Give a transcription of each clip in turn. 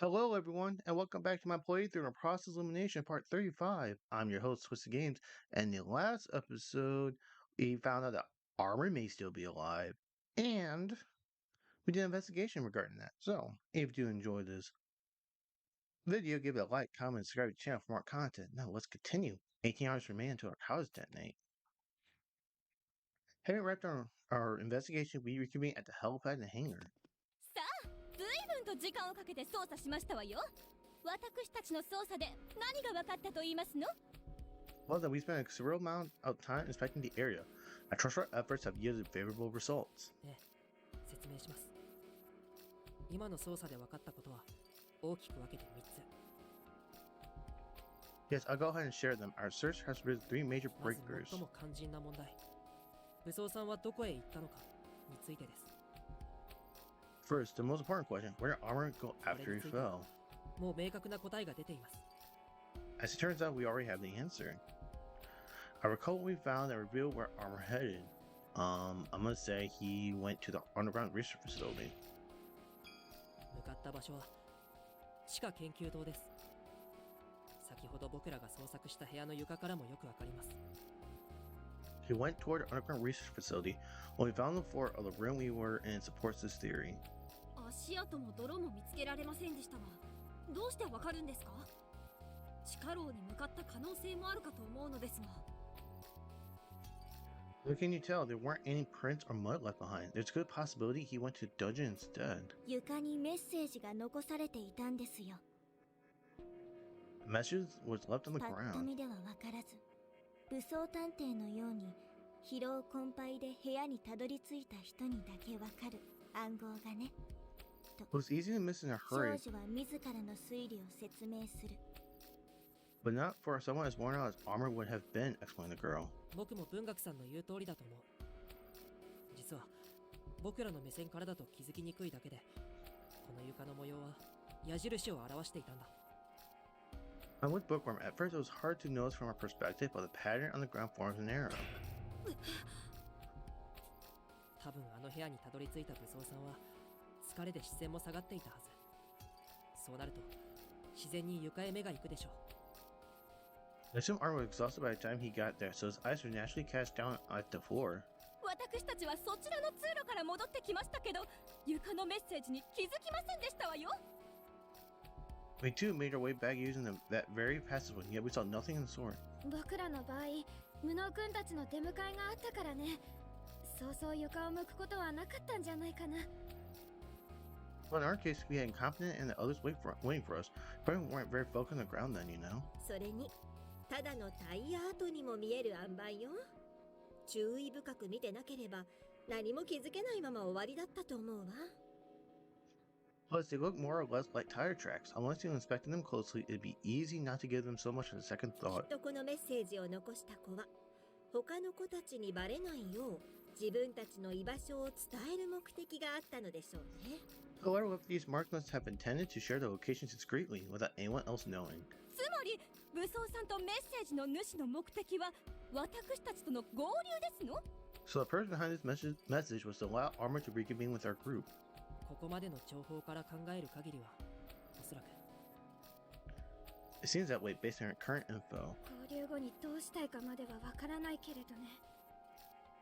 Hello, everyone, and welcome back to my playthrough of Process Elimination Part 35. I'm your host, Twisted Games, and in the last episode, we found out that Armor may still be alive, and we did an investigation regarding that. So, if you enjoyed this video, give it a like, comment, and subscribe to the channel for more content. Now, let's continue. 18 hours remain until our college detonate. Having wrapped our investigation, we reconvene at the helipad and hangar. さあ、随分と時間をかけて捜査しましたわよ。私たちの捜査で何が分かったと言いますの? Well, then we spent a considerable amount of time inspecting the area. I trust our efforts have yielded favorable results. 説明します。今の捜査で分かったことは大きく分けて3つ。 Yes, I'll go ahead and share them. Our search has raised 3 major まず breakthroughs. 最も肝心な問題。武装さんはどこへ行ったのかについてです。 First, the most important question, where did Armor go after he fell? もう明確な答えが出ています。 As it turns out, we already have the answer. I recall what we found that revealed where Armor headed. I'm gonna say he went to the underground research facility. 向かった場所は地下研究棟です。先ほど僕らが捜索した部屋の床からもよくわかります。 He went toward the underground research facility. What we found on the floor of the room we were in supports this theory. 足跡も泥も見つけられませんでしたが、どうしてわかるんですか? 地下牢に向かった可能性もあるかと思うのですが。 What can you tell? There weren't any prints or mud left behind. There's a good possibility he went to the dungeon instead. 床にメッセージが残されていたんですよ。 A message was left on the パッと ground. 見ではわからず、武装探偵のように疲労困憊で部屋にたどり着いた人にだけわかる暗号がね。 It was easy to miss in a 少 hurry, 女は自らの推理を説明する。 but not for someone as worn out as Armor would have been, explained the girl. 僕も文学さんの言う通りだと思う。実は僕らの目線からだと気づきにくいだけで、この床の模様は矢印を表していたんだ。 I'm with Bookworm. At first, it was hard to notice from our perspective, but the pattern on the ground forms an arrow. 多分あの部屋にたどり着いた武装さんは疲れで視線も下がっていたはず。そうなると自然に床へ目が行くでしょう。 I assume Armor was exhausted by the time he got there, so his eyes were naturally cast down at the floor. 私たちはそちらの通路から戻ってきましたけど、床のメッセージに気づきませんでしたわよ。 We too made our way back using that very passageway, yet we saw nothing in the sort. 僕らの場合、無能君たちの出迎えがあったからね。そうそう床を向くことはなかったんじゃないかな。 Well, in our case, we had incompetent and the others waiting for us. Probably weren't very focused on the ground then, you know. それにただのタイヤ跡にも見える塩梅よ。注意深く見てなければ何も気づけないまま終わりだったと思うわ。 Plus, they look more or less like tire tracks. Unless you inspected them closely, it'd be easy not to give them so much of a second き thought. っとこのメッセージを残した子は他の子たちにバレないよう自分たちの居場所を伝える目的があったのでしょうね。 The letter left these marks must have intended to share the locations discreetly without anyone else knowing. つまり武装さんとメッセージの主の目的は私たちとの合流ですの? So the person behind this message was to allow Armor to reconvene with our group. ここまでの情報から考える限りはおそらく It seems that way based on our current info. 合流後にどうしたいかまではわからないけれどね。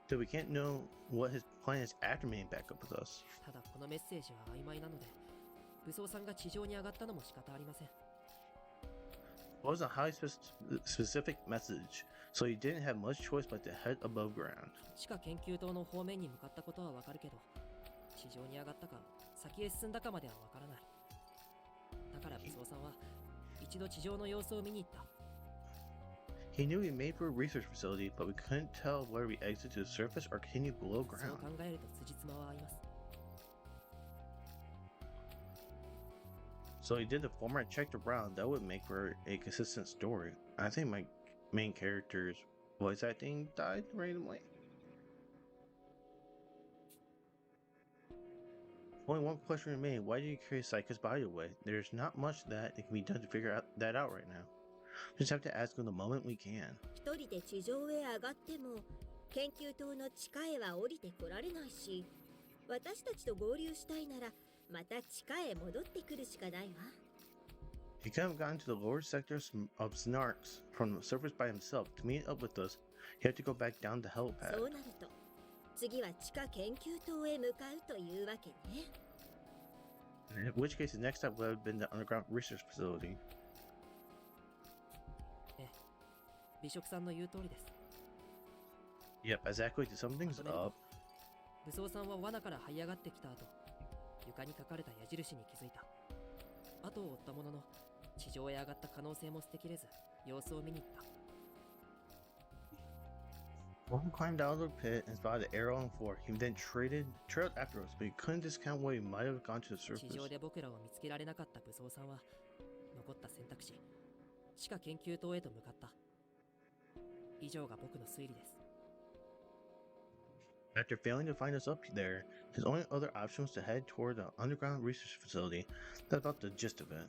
So we can't know what his plan is after meeting back up with us. ただこのメッセージは曖昧なので、武装さんが地上に上がったのも仕方ありません。 It was a highly specific message, so he didn't have much choice but to head above ground. 地下研究棟の方面に向かったことはわかるけど、地上に上がったか先へ進んだかまではわからない。だから武装さんは一度地上の様子を見に行った。 He knew he made for a research facility, but we couldn't tell whether we exited to the surface or continued below そう ground. 考えると辻褄は合います。 So he did the former and checked around. That would make for a consistent story. I think my main character's voice acting died randomly. Only one question remained. Why did you carry Psycho's body away? There's not much that can be done to figure that out right now. Just have to ask him the moment we can. 一人で地上へ上がっても研究棟の地下へは降りてこられないし、私たちと合流したいならまた地下へ戻ってくるしかないわ。He could have gone to the lower sectors of Snarks from the surface by himself to meet up with us. He had to go back down the そ helipad. うなると次は地下研究棟へ向かうというわけね。 In which case, the next step would have been the underground research facility. 美食さんの言う通りです。 Yep, exactly. To sum things up, 武装さんは罠から這い上がってきた後、床に書かれた矢印に気づいた。後を追ったものの、地上へ上がった可能性も捨てきれず、様子を見に行った。 One climbed out of the pit and spotted the arrow on the floor. He then trailed after us, but he couldn't discount what he might have gone to the 地 surface. 上で僕らを見つけられなかった武装さんは、残った選択肢、地下研究棟へと向かった。以上が僕の推理です。 After failing to find us up there, his only other option was to head toward the underground research facility. That's about the gist of it.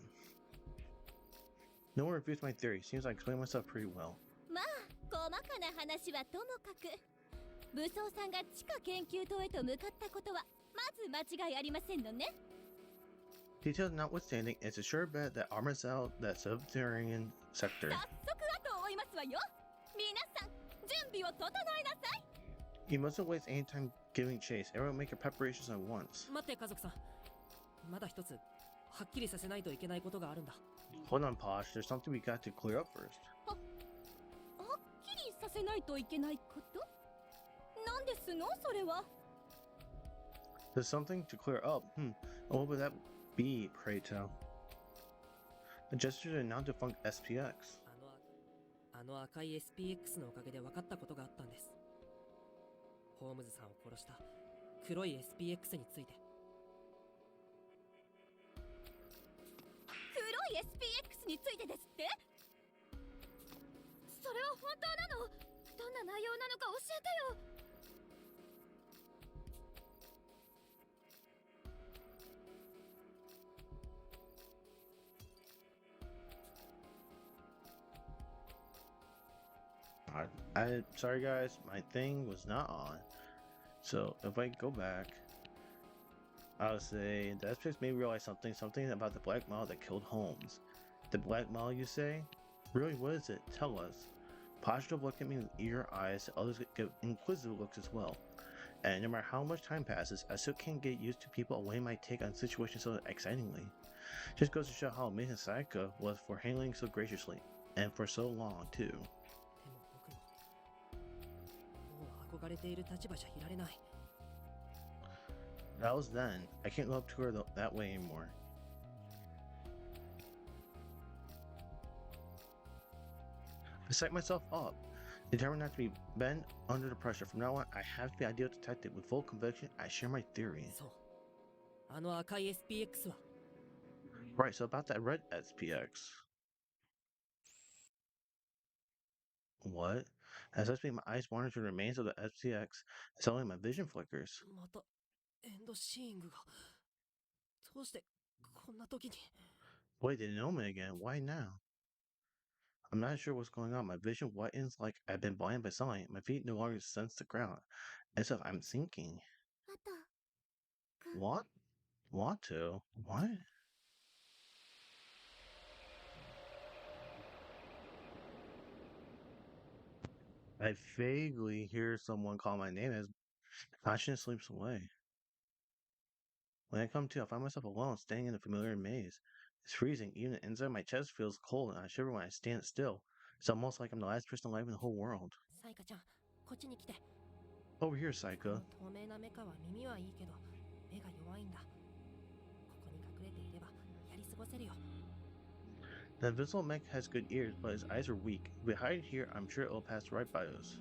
No one refutes my theory. Seems I explained myself pretty well. まあ細かな話はともかく武装さんが地下研究棟へと向かったことはまず間違いありませんのね。 Details notwithstanding, it's a sure bet that armors out that subterranean sector. 早速だと追いますわよ。皆さん準備を整えなさい。 You mustn't waste any time giving chase. Everyone make your preparations at once. 待って家族さん。まだ一つ、はっきりさせないといけないことがあるんだ。 Hold on, Posh. There's something we got to clear up first. はっきりさせないといけないこと？なんですのそれは？ There's something to clear up. What would that be, pray tell? The gesture to now defunct SPX. あの赤い SPX のおかげで分かったことがあったんです。ホームズさんを殺した黒い SPX について。黒い SPX についてですって？それは本当なの？どんな内容なのか教えてよ。 Sorry guys, my thing was not on. So if I go back, I would say the SPX made me realize something about the black model that killed Holmes. The black model, you say? Really, what is it? Tell us. Positive look at me with eager eyes, others give inquisitive looks as well. And no matter how much time passes, I still can't get used to people weighing my take on situations so excitingly. Just goes to show how amazing Sayaka was for handling so graciously, and for so long too. でも僕ももう憧れている立場じゃいられない。 That was then. I can't look up to her that way anymore. I psyched myself up, determined not to be bent under the pressure. From now on, I have to be ideal detective. With full conviction, I share my theory. そう。あの赤い SPX は Right, so about that red SPX. What? As I speak, my eyes wander to the remains of the SPX. Suddenly, my vision flickers. またエンドシーングがどうしてこんな時に。 Wait, they know me again. Why now? I'm not sure what's going on. My vision whitens like I've been blinded by sunlight. My feet no longer sense the ground. As if I'm sinking. あと What? Want to? What? I vaguely hear someone call my name as consciousness slips away. When I come to, I find myself alone, standing in a familiar maze. It's freezing. Even the inside of my chest feels cold, and I shiver when I stand still. It's almost like I'm the last person alive in the whole world. サイカちゃん、こっちに来て。 Over here, こ Saika. の透明なメカは耳はいいけど、目が弱いんだ。ここに隠れていればやり過ごせるよ。 The invisible mech has good ears, but his eyes are weak. If we hide here, I'm sure it'll pass right by us.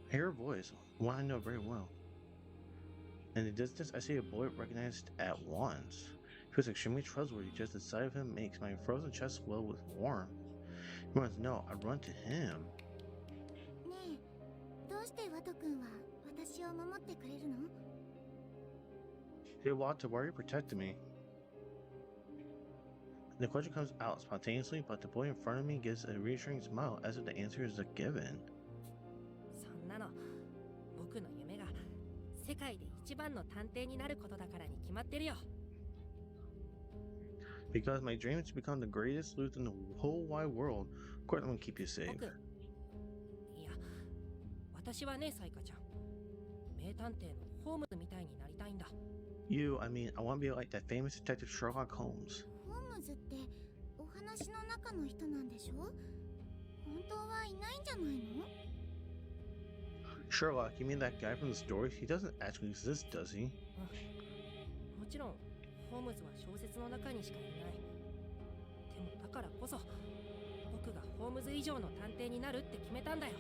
I hear a voice, one I know very well. In the distance, I see a boy recognized at once. He was extremely trustworthy. Just the sight of him makes my frozen chest swell with warmth. He wants to know. I run to him. ねえどうしてワト君は私を守ってくれるの？ Hey, Walter, why are you protecting me? The question comes out spontaneously, but the boy in front of me gives a reassuring smile as if the answer is a given. そんなの、僕の夢が世界で一番の探偵になることだからに決まってるよ。Because my dream is to become the greatest sleuth in the whole wide world. Of course, I'm gonna keep you safe. 僕、いや、私はね、サイカちゃん。名探偵のホームズみたいになりたいんだ。You, I mean, I want to be like that famous detective Sherlock Holmes. ホームズってお話の中の人なんでしょ？本当はいないんじゃないの？ Sherlock, you mean that guy from the story? He doesn't actually exist, does he? もちろん、ホームズは小説の中にしかいない。でもだからこそ、僕がホームズ以上の探偵になるって決めたんだよ。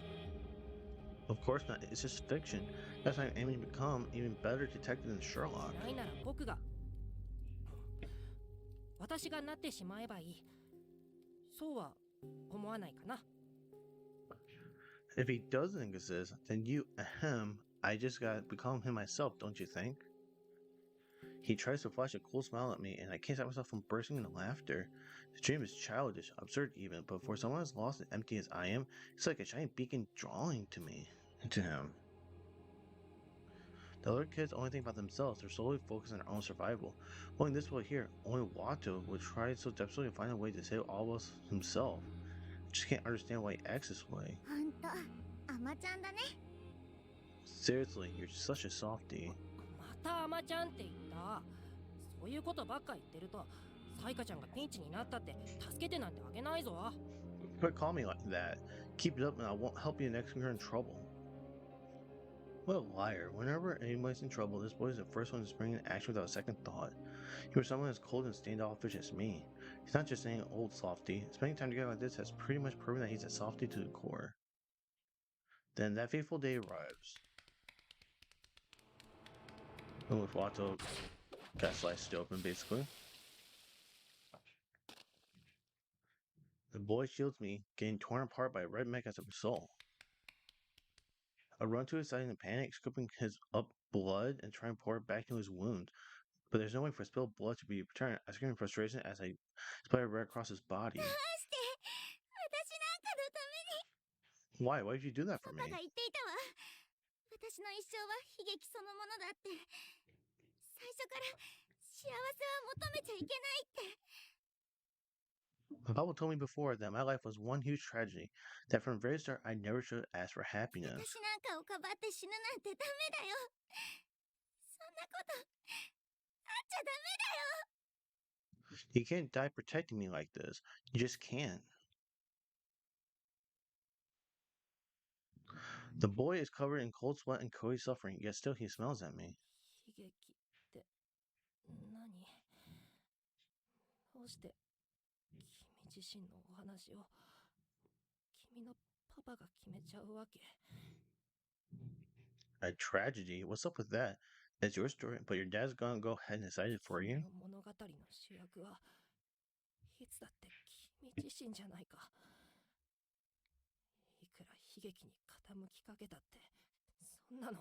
Of course not, it's just fiction. That's why I'm aiming to become an even better detective than Sherlock. ないなら僕が。私がなってしまえばいい。そうは思わないかな。If he doesn't exist, then you, I just gotta become him myself, don't you think? He tries to flash a cool smile at me, and I can't stop myself from bursting into laughter. His dream is childish, absurd even, but for someone as lost and empty as I am, it's like a giant beacon drawing to him. The other kids only think about themselves, they're solely focused on their own survival. Only this boy here, only Watto, would try so desperately to find a way to save all of us himself. I just can't understand why he acts this way. ほんと、アマちゃんだね。 Seriously, you're such a softie. またアマちゃんって言った。そういうことばっか言ってると、サイカちゃんがピンチになったって助けてなんてあげないぞ。Quit calling me like that. Keep it up and I won't help you next time you're in trouble. What a liar. Whenever anybody's in trouble, this boy is the first one to spring into action without a second thought. He was someone as cold and standoffish as me. He's not just an old softy. Spending time together like this has pretty much proven that he's a softy to the core. Then that fateful day arrives. And with Watto got sliced open, basically. The boy shields me, getting torn apart by a red mech as a result. I run to his side in a panic, scooping his up blood and try and pour it back into his wound. But there's no way for spilled blood to be returned. I scream in frustration as I splatter red across his body. どうして私なんかのために Why? Why did you do that for パ me? パが言っていたわ。私の一生は悲劇そのものだって。最初から幸せは求めちゃいけないって。 My Papa told me before that my life was one huge tragedy, that from the very start I never should ask for happiness. 私なんかをかばって死ぬなんてダメだよ。そんなことあっちゃダメだよ。 You can't die protecting me like this. You just can't. The boy is covered in cold sweat and Cody's suffering, yet still he smells at me. 悲劇って何？どうして君自身のお話を君のパパが決めちゃうわけ？ A tragedy? What's up with that? It's your story, but your dad's gonna go ahead and decide it for you? この物語の主役はいつだって君自身じゃないか。いくら悲劇に傾きかけたってそんなの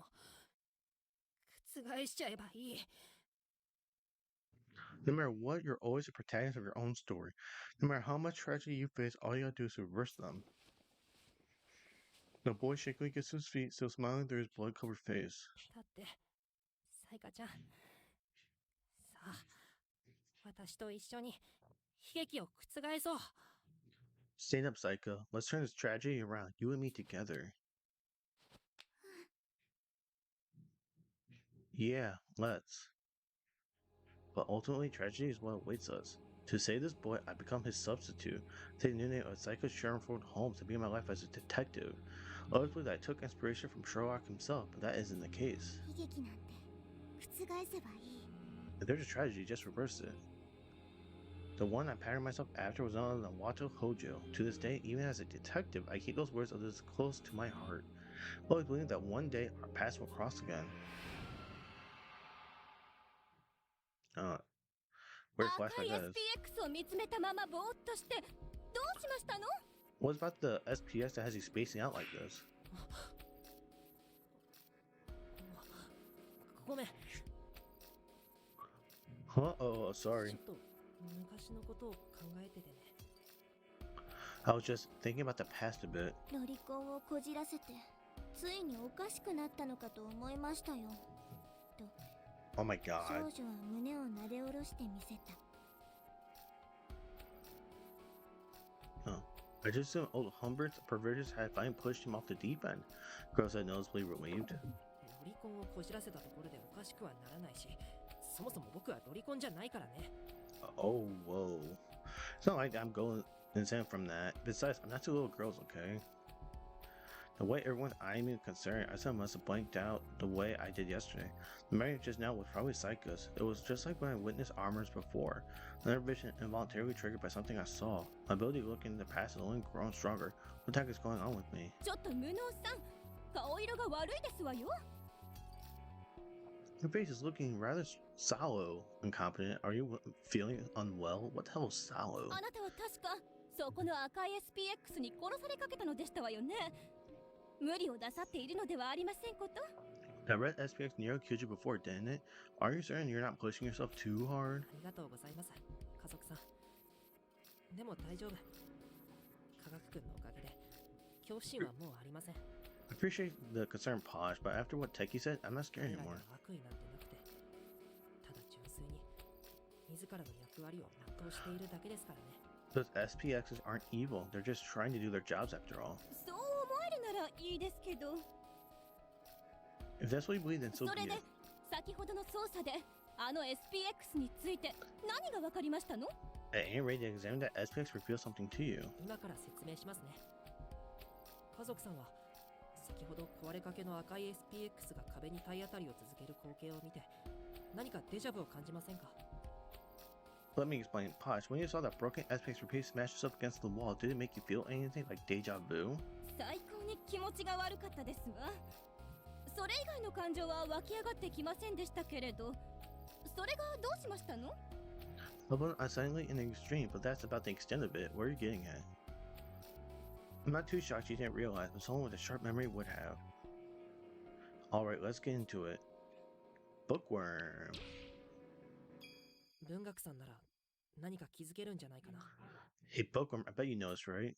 覆しちゃえばいい。 No matter what, you're always the protagonist of your own story. No matter how much tragedy you face, all you gotta do is to reverse them. The boy shakily gets to his feet, still smiling through his blood-covered face. だってサイカちゃん、さあ私と一緒に悲劇を覆そう。 Stand up, Psycho. Let's turn this tragedy around, you and me together. Yeah, let's. But ultimately, tragedy is what awaits us. To save this boy, I become his substitute. Take the new name of Psycho Sherlock Holmes to begin my life as a detective. Others believe that I took inspiration from Sherlock himself, but that isn't the case. 悲劇なんて覆せばいい。 If there's a tragedy, just reverse it. The one I patterned myself after was none other than Watto Hojo. To this day, even as a detective, I keep those words of this close to my heart. Always believing that one day our paths will cross again. Weird 赤 flashback い that is. SPX を見つめたままぼーっとしてどうしましたの？ What about the SPS that has you spacing out like this? ごめん。 Huh? Oh, ちょ sorry. っと昔のことを考えててね。 I was just thinking about the past a bit. ロリコンをこじらせてついにおかしくなったのかと思いましたよ。と Oh my 少 god. 女は胸をなで下ろしてみせた。I just assumed old Humbert's perverters had finally pushed him off the deep end. Girl said noticeably relieved. ロリコンをこじらせたところでおかしくはならないし、そもそも僕はロリコンじゃないからね。Oh, whoa. It's not like I'm going insane from that. Besides, I'm not two little girls, okay? The way everyone's eyeing me with concern, I somehow must have blanked out the way I did yesterday. The memory just now was probably psychos. It was just like when I witnessed armors before. Another vision involuntarily triggered by something I saw. My ability to look into the past has only grown stronger. What the heck is going on with me? ちょっと無能さん、顔色が悪いですわよ。 Your face is looking rather sallow, incompetent. Are you feeling unwell? What the hell is sallow? あなたは確かそこの赤い SPX に殺されかけたのでしたわよね。無理をなさっているのではありませんこと。 That red SPX nearly killed you before, didn't it? Are you certain you're not pushing yourself too hard? ありがとうございます、家族さん。でも大丈夫。科学君のおかげで恐怖心はもうありません。 I appreciate the concern, Posh, but after what Techie said, I'm not scared 彼らに anymore. は悪意なんてなくて、ただ純粋に自らの役割を全うしているだけですからね。 Those SPXs aren't evil. They're just trying to do their jobs after all. そう思えるならいいですけど。 If that's what you believe, then so そ be れで it. 先ほどの捜査であの SPX について何が分かりましたの？ At any rate, the examine that SPX reveals something to you. 今から説明しますね。家族さんは先ほど壊れかけの赤い SPX が壁に体当たりを続ける光景を見て何かデジャブを感じませんか？ Let me explain. Posh, when you saw that broken SPX repeat smash itself against the wall, did it make you feel anything like deja vu? 最高に気持ちが悪かったですわ。それ以外の感情は湧き上がってきませんでしたけれど、それがどうしましたの？ Although unsettling in the extreme, but that's about the extent of it. What are you getting at? I'm not too shocked you didn't realize, but someone with a sharp memory would have. Alright, let's get into it. Bookworm. 文学さんなら何か気づけるんじゃないかな。 Hey, Bookworm, I bet you noticed, right?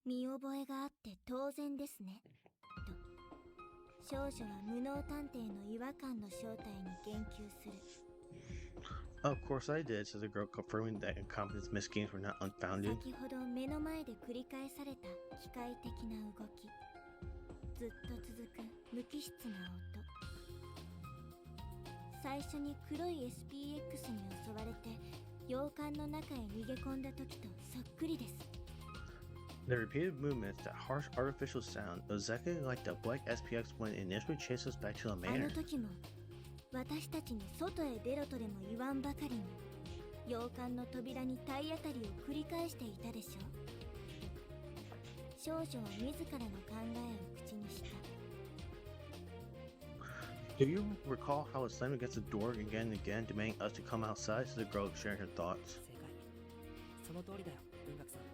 見覚えがあって当然ですね。と少女は無能探偵の違和感の正体に言及する。 Of course I did, said the girl, confirming that incompetence misgivings were not unfounded. 先ほど目の前で繰り返された機械的な動き。ずっと続く無機質な音。最初に黒い SPX に襲われて洋館の中へ逃げ込んだ時とそっくりです。 The repeated movements, that harsh artificial sound, exactly like the black SPX when it initially chased us back to the あの manor. 時も私たちに外へ出ろとでも言わんばかりに洋館の扉に体当たりを繰り返していたでしょう。少女は自らの考えを口にした。 Do you recall how it slammed against the door again and again, demanding us to come outside? Said the girl, sharing her thoughts. 正解。その通りだよ、文学さん。あ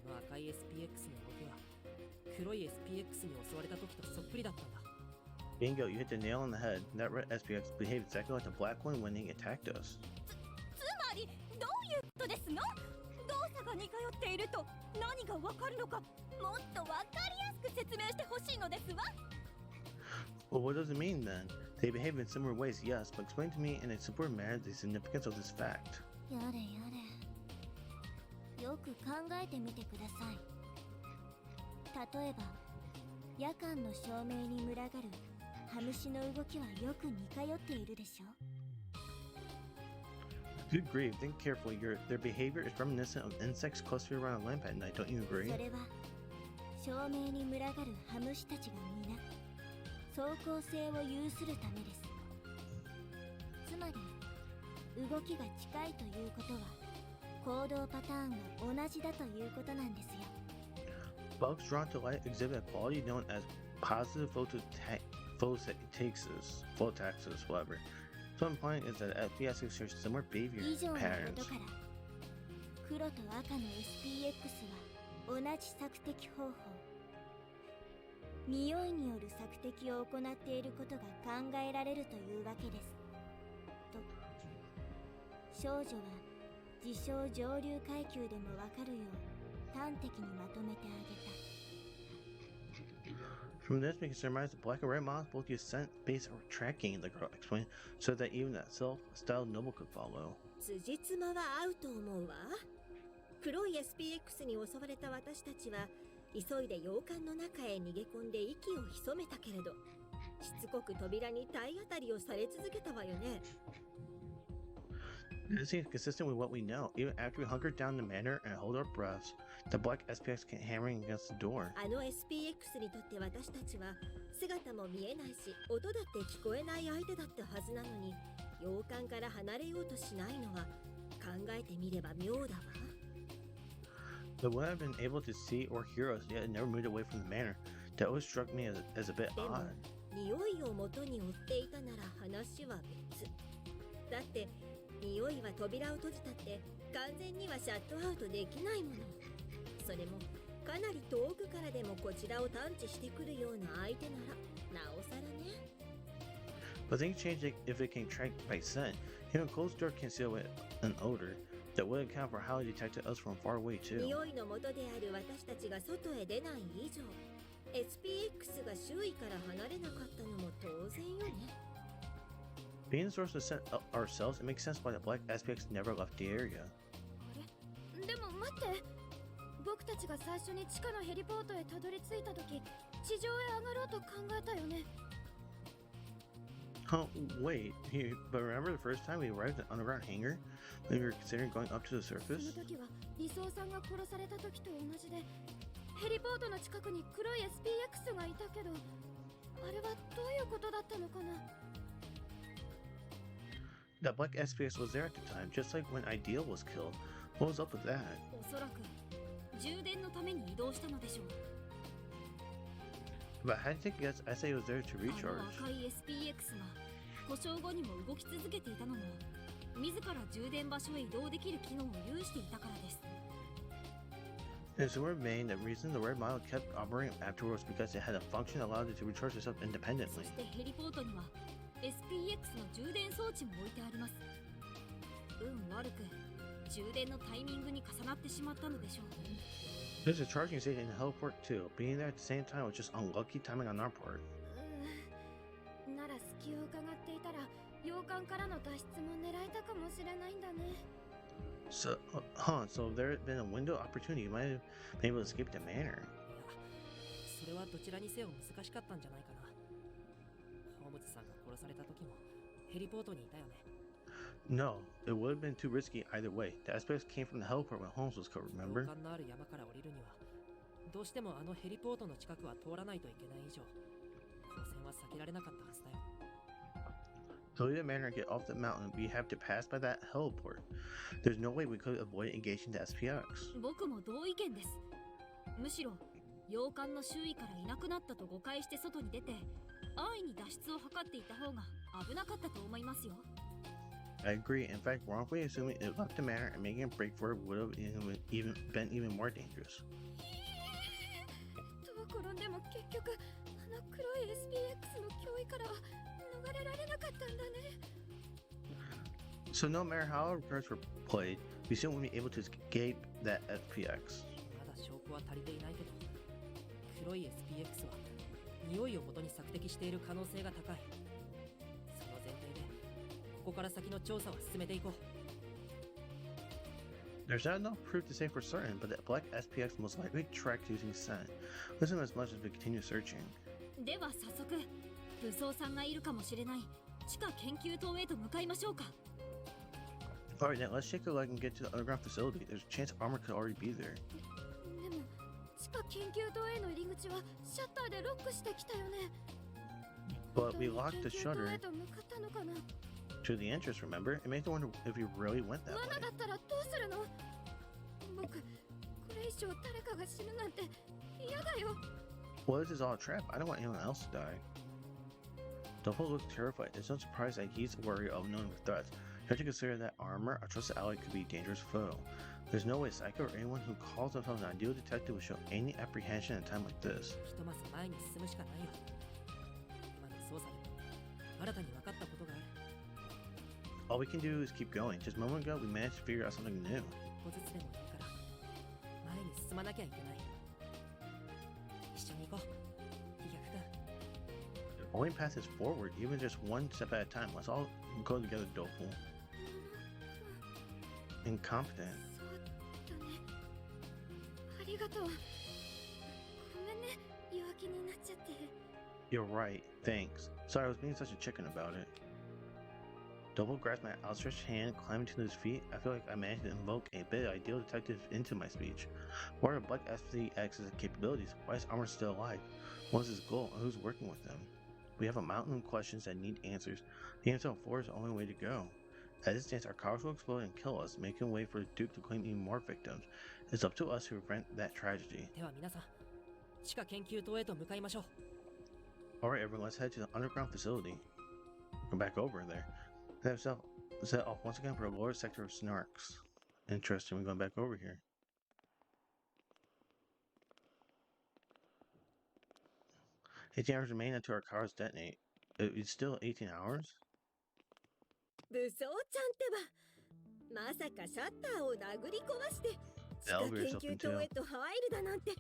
の赤い SPX の動きは黒い SPX に襲われた時とそっくりだったんだ。 Bingo, you hit the nail on the head. That red SPX behaved exactly like the black one when it attacked us. つまりどういうことですの？動作が似通っていると何がわかるのか、もっとわかりやすく説明してほしいのですわ。 Well, what does it mean then? They behave in similar ways, yes, but explain to me in a simpler manner the significance of this fact. やれやれ。よく考えてみてください。例えば夜間の照明に群がるハムシの動きはよく似通っているでしょ。 Good grief, think carefully. Their behavior is reminiscent of insects clustering around a lamp at night, don't you agree? それは照明に群がるハムシたちが皆走行性を有するためです。つまり動きが近いということは行動パターンが同じだということなんですよ。 Bugs drawn to light exhibit a quality known as positive phototaxis, whatever. So implying is that FPS shares similar behavior 以上のこ patterns. とから黒と赤の SPX は同じ索敵方法、匂いによる索敵を行っていることが考えられるというわけです。と少女は自称上流階級でもわかるよう端的にまとめてあげた。 From this, we can surmise the black and red models both use scent-based tracking, the girl explained, so that even that self-styled noble could follow. 辻褄は合うと思うわ。黒い SPX に襲われた私たちは急いで洋館の中へ逃げ込んで息を潜めたけれど、しつこく扉に体当たりをされ続けたわよね。This seems consistent with what we know. Even after we hunker down the manor and hold our breaths, the black SPX kept hammering against the door. あの SPX にとって私たちは姿も見えないし音だって聞こえない相手だったはずなのに、洋館から離れようとしないのは考えてみれば妙だわ。They wouldn't have been able to see or hear us, yet it never moved away from the manor. That always struck me as a bit でも odd. 匂いを元に追っていたなら話は別だって。匂いは扉を閉じたって完全にはシャットアウトできないもの。それもかなり遠くからでもこちらを探知してくるような相手ならなおさらね。But things change if it can track by scent. Even a closed door can seal with an odor that would account for how it detected us from far away too. 匂いの元である私たちが外へ出ない以上、 SPX が周囲から離れなかったのも当然よね。Being the source of scent ourselves, it makes sense why the black SPX never left the area. あれでも待って、僕たちが最初に地下のヘリポートへたどり着いた時、地上へ上がろうと考えたよね。Oh, wait, but remember the first time we arrived at the underground hangar? When we were considering going up to the そ surface? の時は理想さんが殺された時と同じで、ヘリポートの近くに黒い SPX がいたけど、あれはどういうことだったのかな。That black SPX was there at the time, just like when Ideal was killed. What was up with that? おそらく充電のために移動したのでしょう。 But I had to take a guess, I say it was there to あの recharge. 赤い SPX が故障後にも動き続けていたのも、自ら充電場所へ移動できる機能を有していたからです。In a similar vein, the reason the red model kept operating afterwards was because it had a function that allowed it to recharge itself そ independently. してヘリポートには SPX の充電装置も置いてあります。運悪く充電のタイミングに重なってしまったのでしょう。 There's a charging station in the heliport too. Being there at the same time was just unlucky timing on our part. なら隙を伺っていたら、洋館からの脱出も狙えたかもしれないんだね。So, so if there had been a window of opportunity, you might have been able to escape the manor. それはどちらにせよ難しかったんじゃないかな。ホームズさんが殺された時もヘリポートにいたよね。No, it would have been too risky either way. The SPX came from the heliport when Holmes was killed, 洋 remember? 館のある山から降りるには、どうしてもあのヘリポートの近くは通らないといけない以上、交戦は避けられなかったはずだよ。To leave the manor and get off the mountain, we have to pass by that heliport. There's no way we could avoid engaging the SPX. 僕も同意見です。むしろ洋館の周囲からいなくなったと誤解して外に出て、安易に脱出を図っていた方が危なかったと思いますよ。I agree. In fact, wrongfully assuming it left the manor and making a break for it would have been even more dangerous. どう転んでも結局あの黒い SPX の脅威からは逃れられなかったんだね。 So no matter how our cards were played, we still wouldn't be able to escape that SPX. まだ証拠は足りていないけど、黒い SPX は匂いを元に索敵している可能性が高い。その前提でここから先の調査は進めていこう。 There's not enough proof to say for certain, but the black SPX most likely tracked using scent. Listen as much as we continue searching. では早速、武装さんがいるかもしれない地下研究棟へと向かいましょうか。 Alright, now let's shake a leg and get to the underground facility. There's a chance armor could already be there. でも地下研究棟への入り口はシャッターでロックしてきたよね。 But we 本当 locked に the 研究棟 shutter へと向かったのかな。 to the entrance, remember? It makes me wonder if we really went that 罠 way. だったらどうするの。僕これ以上誰かが死ぬなんて嫌だよ。 Well, this is all a trap. I don't want anyone else to die. Duffel looks terrified. It's no surprise that he's worried of known threats. You have to consider that armor, a trusted ally, could be a dangerous foe. There's no way Psycho or anyone who calls themselves an ideal detective would show any apprehension at a time like this. ひとまず前に進むしかないよ。今の捜査で新たに分かったことがある。 All we can do is keep going. Just a moment ago, we managed to figure out something new. 一歩ずつでもいいから前に進まなきゃいけない。一緒に行こう。飛躍君。 The only path is forward, even just one step at a time. Let's all go together, Duffel. Incompetent. そうだね。りがとう。ごめんね、弱気になっちゃって。 You're right, thanks. Sorry I was being such a chicken about it. Double grasped my outstretched hand, climbing to his feet. I feel like I managed to invoke a bit of ideal detective into my speech. What are Black SPX's capabilities? Why is Armor still alive? What is his goal, and who's working with him? We have a mountain of questions that need answers. The answer on 4 is the only way to go. As it stands, our cars will explode and kill us, making way for the Duke to claim even more victims. It's up to us to prevent that tragedy. では皆さん、地下研究棟へと向かいましょう。 Alright everyone, let's head to the underground facility. Go back over there. They have set off once again for a lower sector of Snarks. Interesting, we're going back over here. 18 hours remain until our cars detonate. It's still 18 hours? 武装ちゃんってば、まさかシャッターを殴り壊して地下研究棟へと入るだなんて。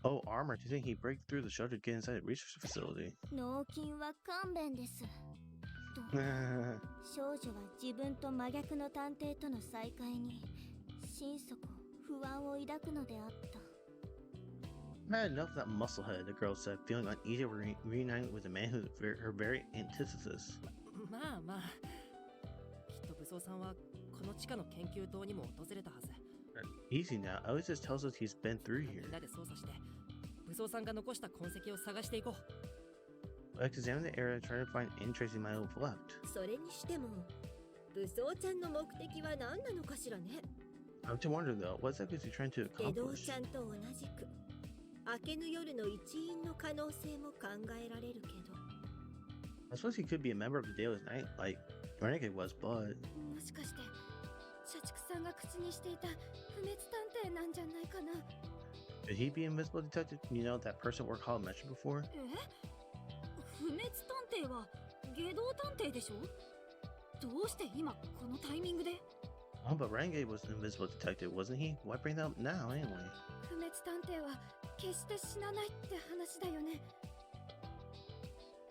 Oh, Armor, do you think he'd break through the shutter to get inside the research facility? 脳筋は勘弁ですと少女は自分と真逆の探偵との再会に心底不安を抱くのであった。 I had enough of that musclehead, the girl said, feeling uneasy reuniting with a man who's her very antithesis. まあまあ、きっと武装さんはこの地下の研究棟にも訪れたはず。 Easy now, at least this tells us he's been through み here. んなで捜査して、武装さんが残した痕跡を探していこう。 Let's examine the area, trying to find any trace he might have left. それにしても武装ちゃんの目的は何なのかしらね。 I have to wonder though, what exactly is he trying to 下道 accomplish? ちゃんと同じく明けぬ夜の一員の可能性も考えられるけど。 I suppose he could be a member of the Daily Night, like Renegade was, but もしかして社畜さんが口にしていた不滅探偵なんじゃないかな。 could he be Invisible Detective? You know that person we're called mentioned before? 不滅探偵は下道探偵でしょ。どうして今このタイミングで。 Oh, but Renegade was Invisible Detective, wasn't he? Why bring that up now anyway? 不滅探偵は決して死なないって話だよね。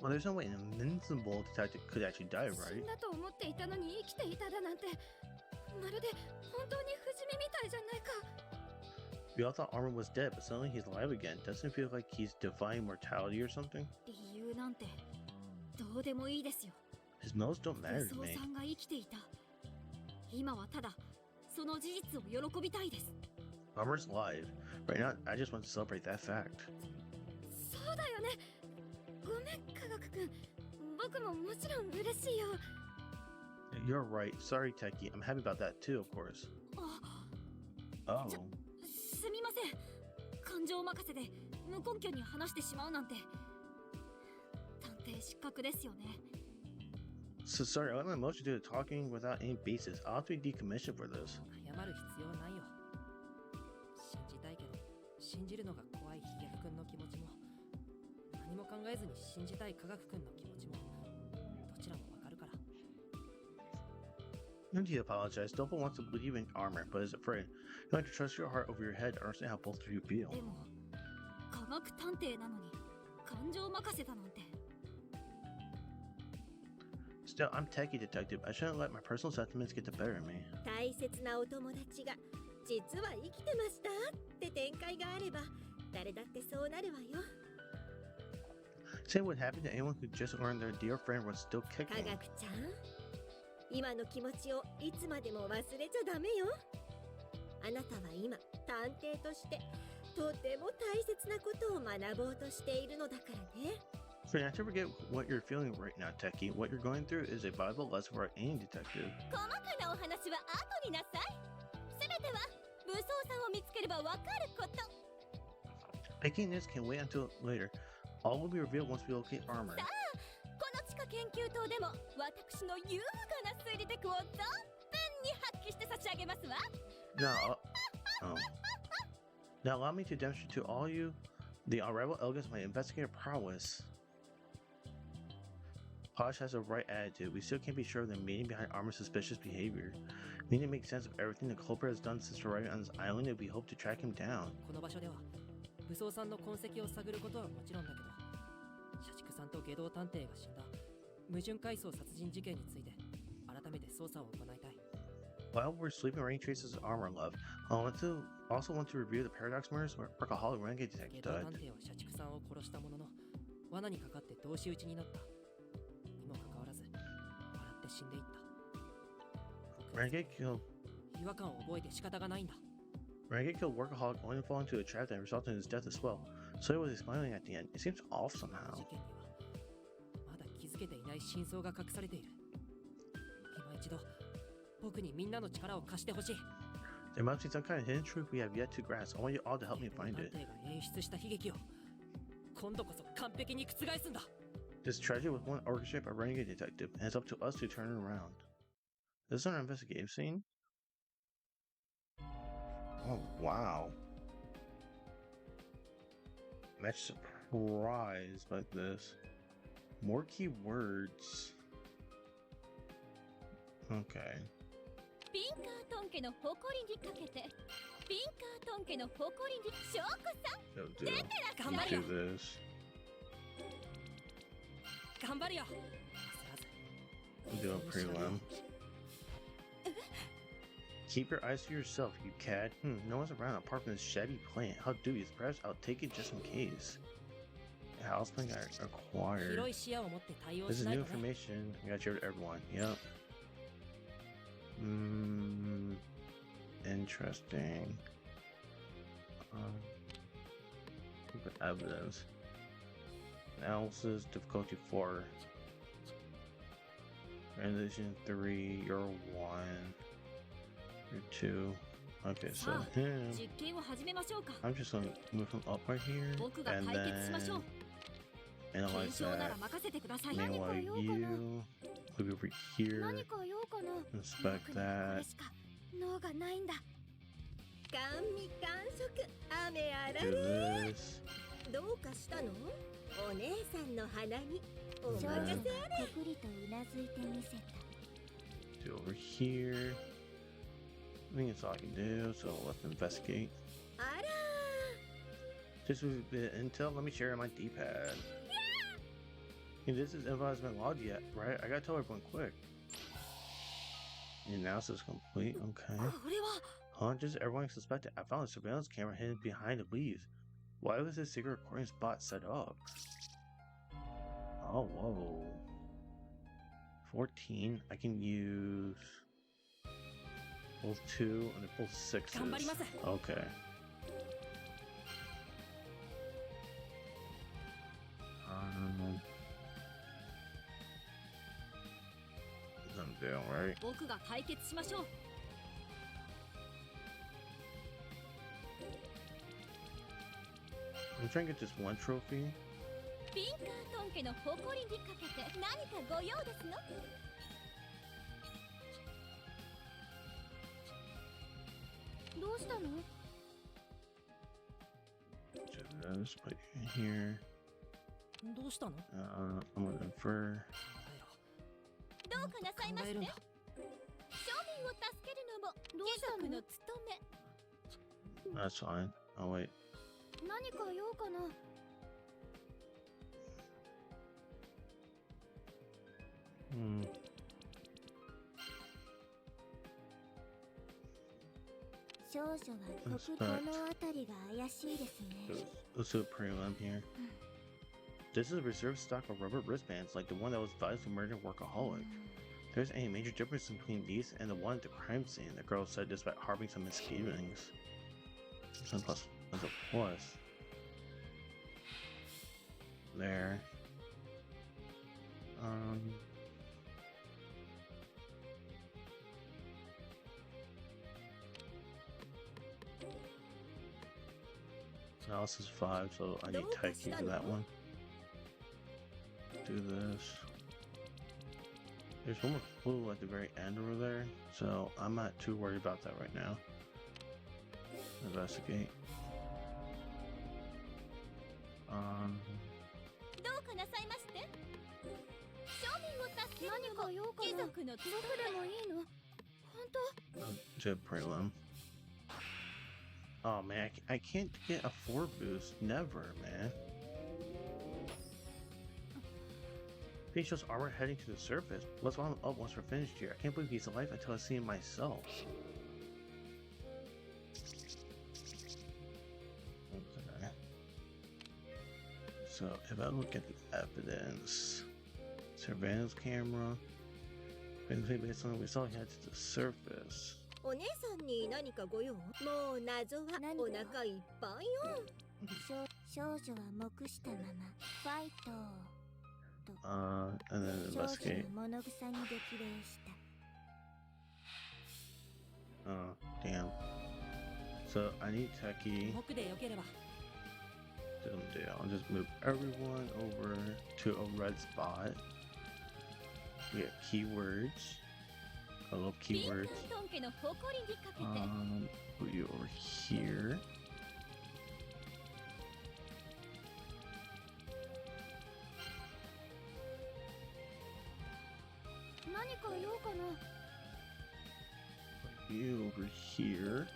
Well, there's no way an invincible detective could actually die, 死 right? んだと思っていたのに生きていただなんて、まるで本当に不死身みたいじゃないか。 We all thought Armor was dead, but suddenly he's alive again. Doesn't it feel like he's defying mortality or something? 理由なんてどうでもいいですよ。 His motives don't 武 matter to 装 me. さんが生きていた。今はただその事実を喜びたいです。 Armor's alive. Right now, I just want to celebrate that fact. そうだよね。ごめん科学くん。僕ももちろん嬉しいよ。 You're right. Sorry, Techie. I'm happy about that too, of course. あ、 Oh. すみません。感情任せで無根拠に話してしまうなんて。探偵失格ですよね。 So sorry, I let my emotions do the talking without any basis. I'll have to be decommissioned for this. 謝る必要ないよ。信じたいけど、信じるのが怖いヒゲフ君の気持ちも、何も考えずに信じたい科学君の気持ちも、どちらもわかるから。 No need to apologize. Doppel wants to believe in Armor, but is afraid. You like to trust your heart over your head to understand how both of you feel. でも科学探偵なのに感情任せだなんて。 Still, I'm Techie Detective. I shouldn't let my personal sentiments get the better of me. 大切なお友達が実は生きてましたって展開があれば誰だってそうなるわよ。 Say what happened to anyone who just learned their dear friend was still 科 kicking. 学ちゃん、今の気持ちをいつまでも忘れちゃダメよ。あなたは今探偵としてとても大切なことを学ぼうとしているのだからね。 So not to forget what you're feeling right now, Techie. What you're going through is a valuable lesson for any detective. 細かなお話は後になさい。せめては武装さんを見つければわかること。 Picking this can wait until later. All will be revealed once we locate Armor. さあ、この地下研究棟でも私の優雅な推理テクを存分に発揮して差し上げますわ。 Now, oh. Now allow me to demonstrate to all you the unrivaled elegance of my investigative prowess. Posh has the right attitude. We still can't be sure of the meaning behind Armor's suspicious behavior. We need to make sense of everything the culprit has done since arriving on this island, and we hope to track him down. この場所では、武装さんの痕跡を探ることはもちろんだけど、社畜さんと下道探偵が死んだ矛盾回想殺人事件について改めて捜査を行いたい。While we're sleeping, Rain traces his armor left. I also want to review the Paradox Mirrors where Workaholic Renegade 武 Detective 道 died. 探偵は社畜さんを殺したものの罠にかかって同士討ちになった。にもかかわらず笑って死んでいった。 Renegade killed 違和感を覚えて仕方がないんだ。 Renegade killed Workaholic only to fall into a trap that resulted in his death as well. So was he smiling at the end? It seems off 事 somehow. 件にはまだ気づけていない真相が隠されている。今一度僕にみんなの力を貸してほしい。 There must be some kind of hidden truth we have yet to grasp. I want you all to help me find 探 it. 偵が演出した悲劇を今度こそ完璧に覆すんだ。 This tragedy was one orchestrated by Renegade Detective, and it's up to us to turn it around. This is an investigative scene? Oh, wow. I'm actually surprised by this. More keywords. Okay. ピンカートン家の誇りにかけてピンカートン家の誇りに翔子さん So 出てらっしゃい do this. 頑張るよ。 Do a prelim. Keep your eyes to yourself, you cad. No one's around apart from this shabby plant. How dubious. Perhaps I'll take it just in case. House plant got acquired. 広い視野を持って対応 This し is ない new とね。 information. We gotta share with everyone. Yep. Interesting. The evidence. Analysis difficulty 4. Transition 3. You're 1. You're 2. Okay, so him. 実験を始めましょうか I'm just gonna move him up right here 僕が and 解決しましょう then 検 analyze 証な that. ら任せてください Meanwhile, you move over here. 何か用かな。 Inspect 僕にこ that. れしか脳がないんだ。甘味完食雨あら Do れ this. どうかしたの？お姉さんの鼻にお任せ少女があれ。こくりとうなずいてみせた。 Do over here. I think that's all I can do, so let's investigate. あら Just with a bit of intel, let me share my D-pad. Hey, this is info hasn't been logged yet, right? I gotta tell everyone quick. The analysis is complete, okay. これは Huh? Just everyone suspected. I found a surveillance camera hidden behind the leaves. Why was this secret recording spot set up? Oh, whoa. 14. I can use both 2 and both 6s. 頑張ります。 Okay. I'm doing right. 僕が解決しましょう I'm trying to get this one trophy. ピンカートン家の誇りにかけて何かご用ですのどうしたの？ Do this, put it in here. どうしたの？ I'm gonna infer. どうかなさいまして庶民を考えるんだ。助けるのも貴族の務め That's fine. Oh, wait. 何か用かな。少女は国語のあたりが怪しいですね。 Let's do a prelim here. This is a reserved stock of rubber wristbands like the one that was advised to murder workaholic. If there's any major difference between these and the one at the crime scene, the girl said despite harboring some misgivings. 1 plus 1's a plus. There. Analysis 5, so I need typing for that one. Do this. There's one more clue at the very end over there, so I'm not too worried about that right now. Investigate. どうかなさいまして庶民を助けるのも何か用かな。貴族の僕務でもいいの？本当？ To prelim. Oh man, I can't get a 4 boost. Never, man. He shows armor heading to the surface. Let's follow him up once we're finished here. I can't believe he's alive until I see him myself. Okay. So if I look at the evidence, surveillance camera, based on what we saw, he headed to the surface. お姉さんに何かご用？もう謎はお腹いっぱいよ。少女は黙したままファイトと And then 少女 investigate. の物草に激励した。 Oh, damn. So I need techie. 僕でよければ。 I'll just move everyone over to a red spot. We got keywords. I love ビン keywords. カントン家の誇りにかけて Put you over here. 何か用かな Put you over here.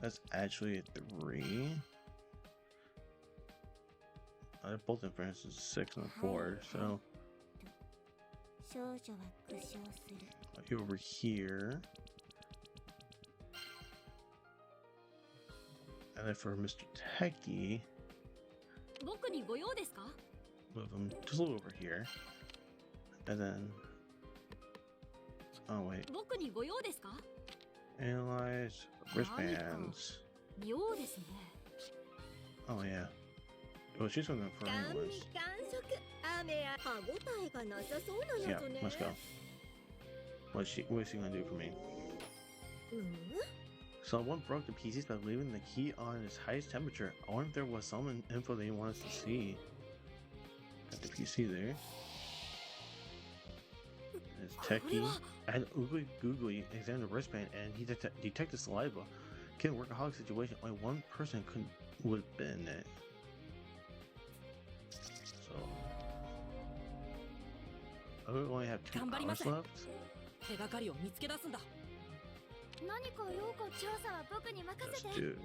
That's actually a 3. They're both in France is 6 and a 4, so 少女は苦笑する。 put you over here. And then for Mr. Techie, 僕にご用ですか move him just a little over here. And then, oh wait, 僕にご用ですか analyze wristbands. 妙ですね Oh yeah. Well, she's one of them for 甘味 anyways. 完食。雨や歯ごたえがなさそうな Yeah, 謎ね。 let's go. What is she gonna do for me? うん？ Someone broke the PCs by leaving the key on its highest temperature. I wonder if there was some info they want us to see. Got the PC there. It's Techie. I had googly examine the wristband and he detected saliva. Kid workaholic situation. Only one person would have been in it. So we only have 2 hours left. 手がかりを見つけ出すんだ。何か用か調査は僕に任 Let's せて do.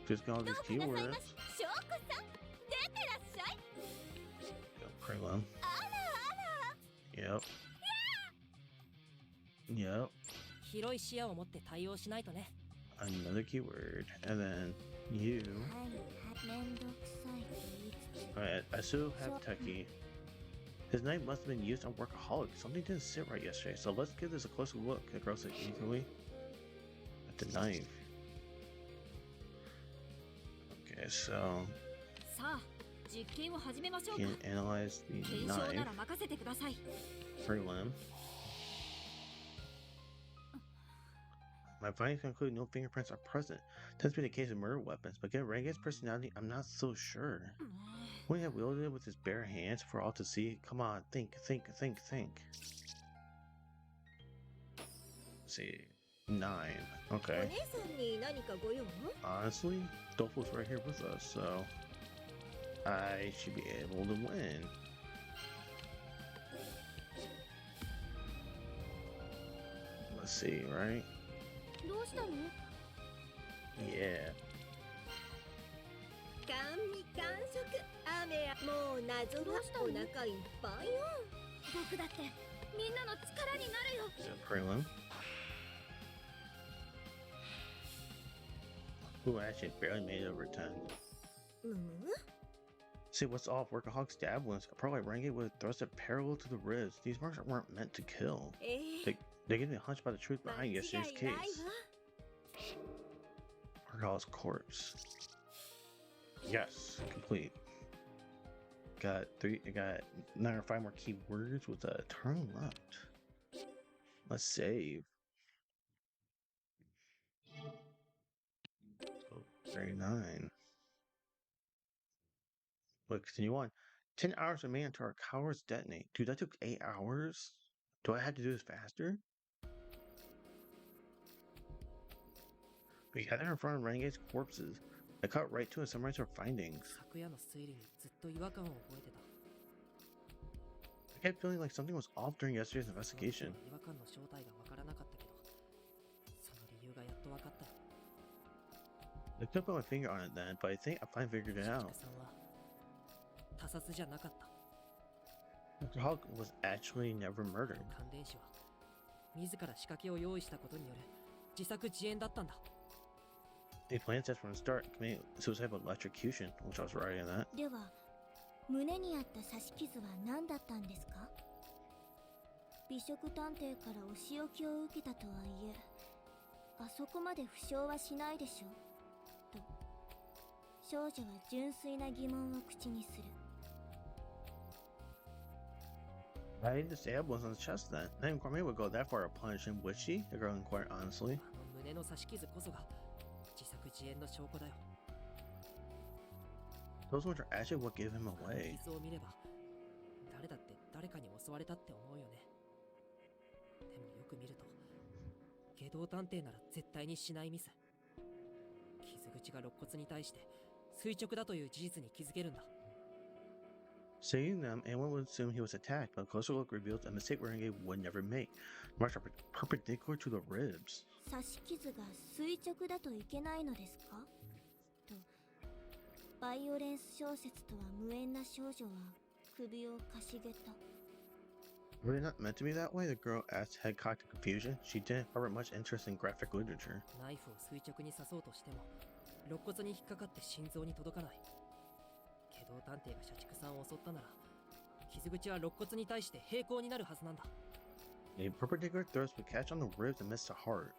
Just got all ど these うください keywords. まし翔子さん出てらっしゃい Prelim. あらあら Yep. Yep. 広い視野を持って対応しないとね。 Another keyword. And then you. はいはい、めんどくさいと言いつつ Alright, I still have Techie. His knife must have been used on Workaholic. Something didn't sit right yesterday, so let's give this a closer look. Across it easily. At the knife. Okay, so さあ実験を始めましょう you か can analyze the 検証 knife なら任せてください prelim. My findings conclude no fingerprints are present. Tends to be the case of murder weapons, but given Renget's personality, I'm not so sure. Wouldn't he have wielded it with his bare hands for all to see? Come on, think. Let's see. 9. お Okay. 姉さんに何かご用？ Honestly, Dofu's right here with us, so I should be able to win. Let's see, right? どうしたの Yeah. 甘味完食。雨やもう謎はお腹いっぱいよ。僕だってみんなの力になるよ So prelim. Ooh, I actually barely made it over 10. うん？ See, what's off? Workaholic stab wounds. Probably Renget would have thrusted parallel to the ribs. These marks weren't meant to kill. ええ They give me a hunch about the truth 間 behind 違い yesterday's ない case. わ。 Workaholic's corpse. Yes, complete. Got 9 or 5 more keywords with a turn left. Let's save. So 39. But continue on. 10 hours remain until our cowards detonate. Dude, that took 8 hours? Do I have to do this faster? We gathered in front of Renegade's corpses. I cut right to and summarized our findings. 昨夜の推理にずっと違和感を覚えてた。 I kept feeling like something was off during yesterday's その時 investigation. は違和感の正体がわからなかったけど、その理由がやっとわかった。 I couldn't put my finger on it then, but I think I finally figured it 松 out. 竹さんは他殺じゃなかった。 Dr. Hawk was actually never murdered. 感電死は自ら仕掛けを用意したことによる自作自演だったんだ。 They planned this from the start, committing suicide by electrocution, which I was right in that. では胸にあった刺し傷は何だったんですか？美食探偵からお仕置きを受けたとはいえ、あそこまで負傷はしないでしょと少女は純粋な疑問を口にする。 I think the stab was on his chest then. Not even Cormier would go that far to punish him, would she? The girl inquired honestly. あの胸の刺し傷こそが自作自演の証拠だよ。 Those ones are actually what gave him away. 傷を見れば誰だって誰かに襲われたって思うよね。でもよく見ると下道探偵なら絶対にしないミス。傷口が肋骨に対して垂直だという事実に気づけるんだ。 Seeing them, anyone would assume he was attacked, but a closer look reveals a mistake Renegade would never make. Marks are perpendicular to the ribs. 刺し傷が垂直だといけないのですかとバイオレンス小説とは無縁な少女は首をかしげた。 Were they not meant to be that way? The girl asked, head cocked in confusion. She didn't harbor much interest in graphic literature. ナイフを垂直に刺そうとしても肋骨に引っかかって心臓に届かない。下道探偵が社畜さんを襲ったなら傷口は肋骨に対して平行になるはずなんだ。 A perpendicular thrust would catch on the ribs and miss the heart.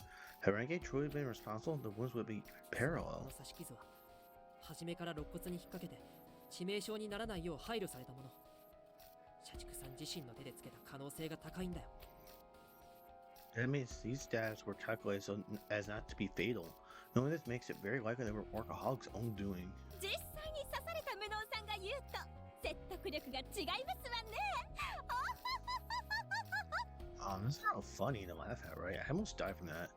Had Renegade truly been responsible, the wounds would be こ parallel. の刺し傷は初めから肋骨に引っ掛けて致命傷にならないよう配慮されたもの。社畜さん自身の手でつけた可能性が高いんだよ。 That means these stabs were calculated so as not to be fatal. Knowing this makes it very likely they were Workaholics' own doing. 実際に刺された無能さんが言うと説得力が違いますわね。This is not funny to laugh at, right? I almost died from that.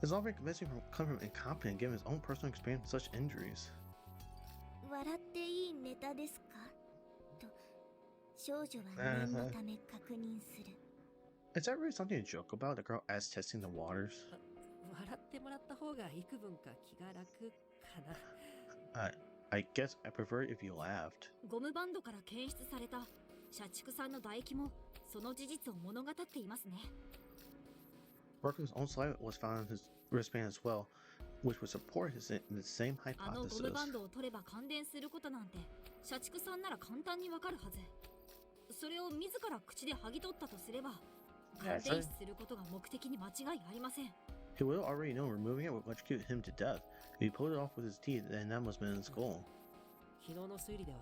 It's all very convincing from coming from incompetent given his own personal experience with such injuries. 笑っていいネタですかと少女は念のため確認する。 Is that really something to joke about? The girl asked, testing the waters. 笑ってもらった方が幾分か気が楽かな。 I guess I prefer it if you laughed. ゴムバンドから検出された社畜さんの唾液もその事実を物語っていますね。 Barkley's own saliva was found in his wristband as well, which would support the same あのゴ hypothesis. ムバンドを取れば感電することなんて社畜さんなら簡単にわかるはず。それを自ら口で剥ぎ取ったとすれば感電死することが目的に間違いありません。 He would have already known removing it would electrocute him to death. If he pulled it off with his teeth, then that must have been his goal. 昨日の推理では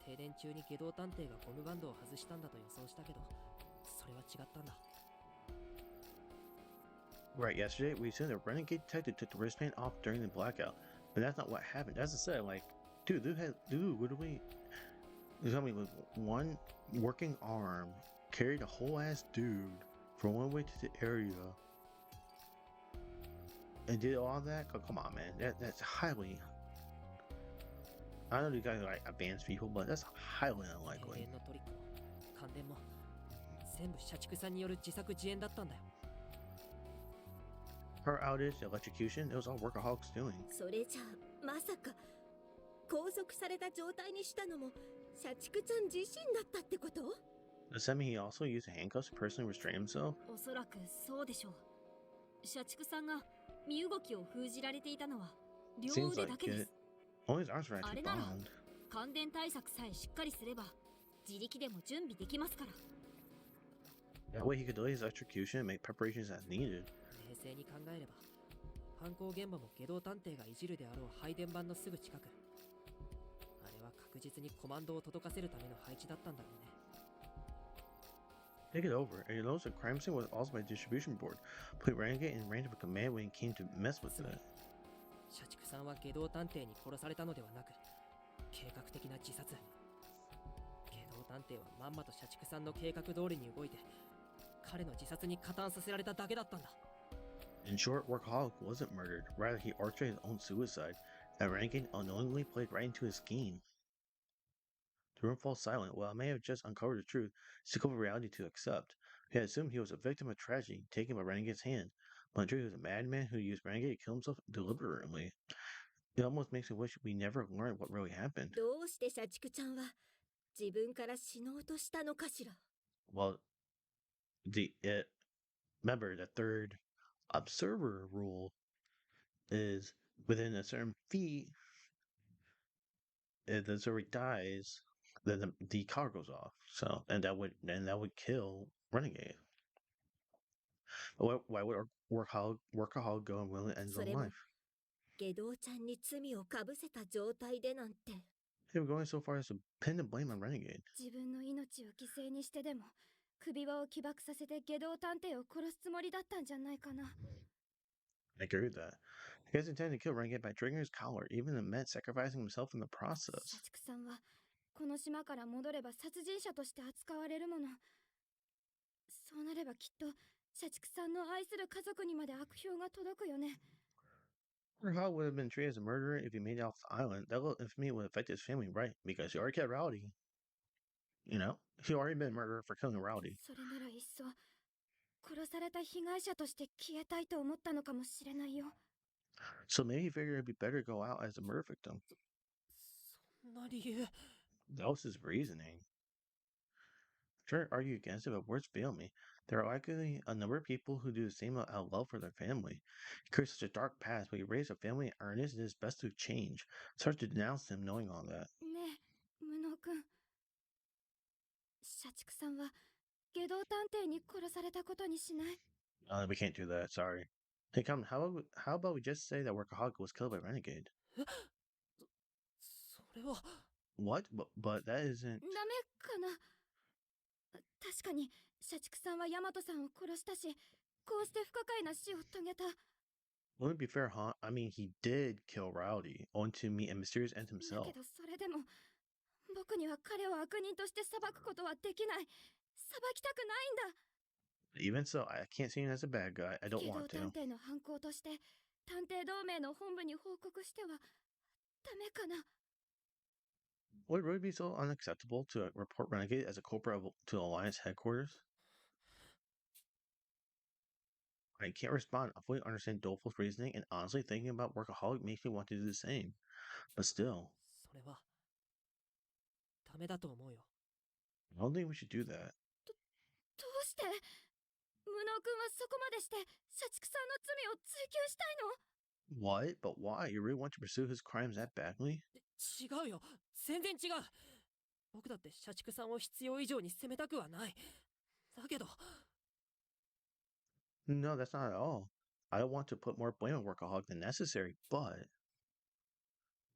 停電中に下道探偵がゴムバンドを外したんだと予想したけどそれは違ったんだ。 Right, yesterday we assumed the renegade detective took the wristband off during the blackout, but that's not what happened. As I said, like, dude, literally, there's somebody with one working arm carried a whole ass dude from one way to the area and did all that. Oh, come on, man, that's highly. I know you guys are like advanced people, but that's highly 停 unlikely. 電のトリックも感電も全部社畜さんによる自作自演だったんだよ。 Her outage, the electrocution, it was all workaholics doing. それじゃあまさか拘束された状態にしたのも社畜ちゃん自身だったってこと？ Does that mean he also used handcuffs to personally restrain himself? おそらくそうでしょう。社畜さんが身動きを封じられていたのは両 Seems 腕だ like けで it. す。 Only his arms were あ actually れなら bound. 感電対策さえしっかりすれば自力でも準備できますから。 That way he could delay his execution and make preparations as needed. 冷静に考えれば犯行現場も下道探偵がいじるであろう配電盤のすぐ近く。あれは確実にコマンドを届かせるための配置だったんだろうね。 Take it over, and you notice the crime scene was also by distribution board. Put Renegade in range of a command when he came to mess with it. 社畜さんは下道探偵に殺されたのではなく計画的な自殺。下道探偵はまんまと社畜さんの計画通りに動いて彼の自殺に加担させられただけだったんだ。 In short, Workaholic wasn't murdered, rather he orchestrated his own suicide, and Renegade unknowingly played right into his scheme. The room falls silent. While I may have just uncovered the truth, it's a difficult reality to accept. We had assumed he was a victim of tragedy, taken by Renegade's hand, but in truth he was a madman who used Renegade to kill himself deliberately. It almost makes me wish we never learned what really happened. どうして社畜ちゃんは自分から死のうとしたのかしら。 Well, remember the third observer rule is within a certain feet, if the observer dies, then the car goes off. So and that would kill Renegade. Why would workaholic go and willingly end his そ own れも life? 下道ちゃんに罪をかぶせた状態でなんて。 They were going so far as to pin the blame on Renegade. 自分の命を犠牲にしてでも首輪を起爆させて下道探偵を殺すつもりだったんじゃないかな。 I agree with that. The guys intended to kill Renegade by triggering his collar, even if it meant sacrificing himself in the 社 process. 畜さんはこの島から戻れば殺人者として扱われるもの。そうなればきっと社畜さんの愛する家族にまで悪評が届くよね。How would have been treated as a murderer if he made it off the island? That little infamy would affect his family, right? Because he already killed Rowdy. You know, he already been a murderer for killing Rowdy. それならいっそ殺された被害者として消えたいと思ったのかもしれないよ。 So maybe he figured it'd be better to go out as a murder victim. そんな理由。 That was his reasoning. Try to argue against it, but words fail me. There are likely a number of people who do the same out of love for their family. He carries such a dark past, but he raised a family in earnest and is best to change. It's hard to denounce him knowing all that. ねえ無能くん、社畜さんは下道探偵に殺されたことにしない？ We can't do that, sorry. Hey, come, how about we just say that Workaholic was killed by Renegade? それは。 What? But that isn't... ダメかな。確かに社畜さんはヤマトさんを殺したし、こうして不可解な死を遂げた。 Let me be fair, huh? I mean, he did kill Rowdy, only to meet a mysterious end だ himself. けどそれでも僕には彼を悪人として裁くことはできない。裁きたくないんだ。 Even so, I can't see him as a bad guy. I don't 下道 want 探 to. 偵の犯行として探偵同盟の本部に報告してはダメかな。 Would it really be so unacceptable to report Renegade as a culprit to Alliance headquarters? I can't respond. I fully understand Doleful's reasoning, and honestly, thinking about Workaholic makes me want to do the same. But still, それは。ダメだと思うよ。 I don't think we should do that. どうして無能くんはそこまでして社畜さんの罪を追及したいの？ What? But why? You really want to pursue his crimes that badly? 違うよ。全然違う。僕だって社畜さんを必要以上に責めたくはない。だけど。 No, that's not at all. I don't want to put more blame on Workaholic than necessary, but...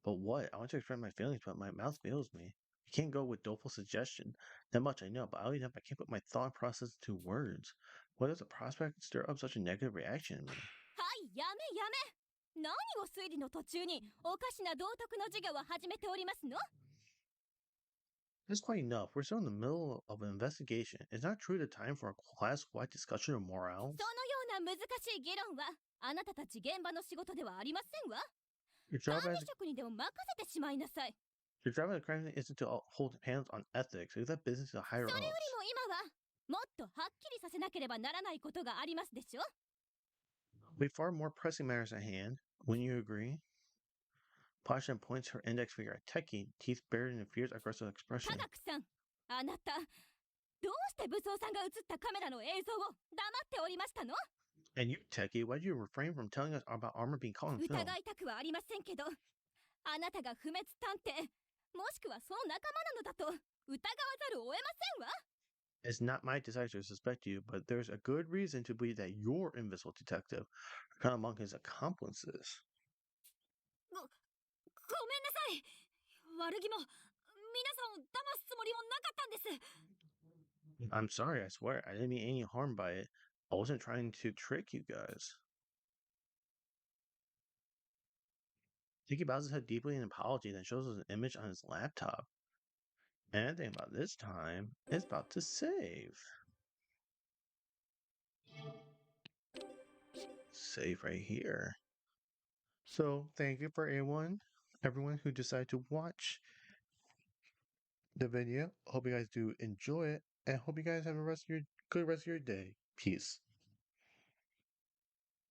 But what? I want to express my feelings, but my mouth fails me. I can't go with Doleful's suggestion. That much I know, but oddly enough, I can't put my thought process into words. What does the prospect stir up such a negative reaction in me? はいやめやめ。何を推理の途中におかしな道徳の授業を始めておりますの？ That's quite enough. We're still in the middle of an investigation. It's not truly the time for a class-wide discussion of morals. そのような難しい議論はあなたたち現場の仕事ではありませんわ。 Your 管 job 理 as 職にでも任せてしまいなさい。 your job as a crime isn't to hold hands on ethics. Leave that business to the そ higher れより ups. も今はもっとはっきりさせなければならないことがありますでしょ。 We have far more pressing matters at hand. Wouldn't you agree? Pasha points her index finger at Techie, teeth bared in a fierce, aggressive 科 expression. 学さん、あなたどうして武装さんが映ったカメラの映像を黙っておりましたの？ And you, Techie, why did you refrain from telling us about armor being caught on 疑 film? いたくはありませんけど、あなたが不滅探偵もしくはその仲間なのだと疑わざるを得ませんわ。 It's not my desire to suspect you, but there's a good reason to believe that your invisible detective are kind of among his accomplices. ごめんなさい。悪気も皆さんを騙すつもりもなかったんです。 I'm sorry, I swear. I didn't mean any harm by it. I wasn't trying to trick you guys. Tiki bows his head deeply in apology, then shows us an image on his laptop. And I think about this time, it's about to save. Save right here. So thank you for everyone who decided to watch the video. Hope you guys do enjoy it, and hope you guys have a good rest of your day. Peace.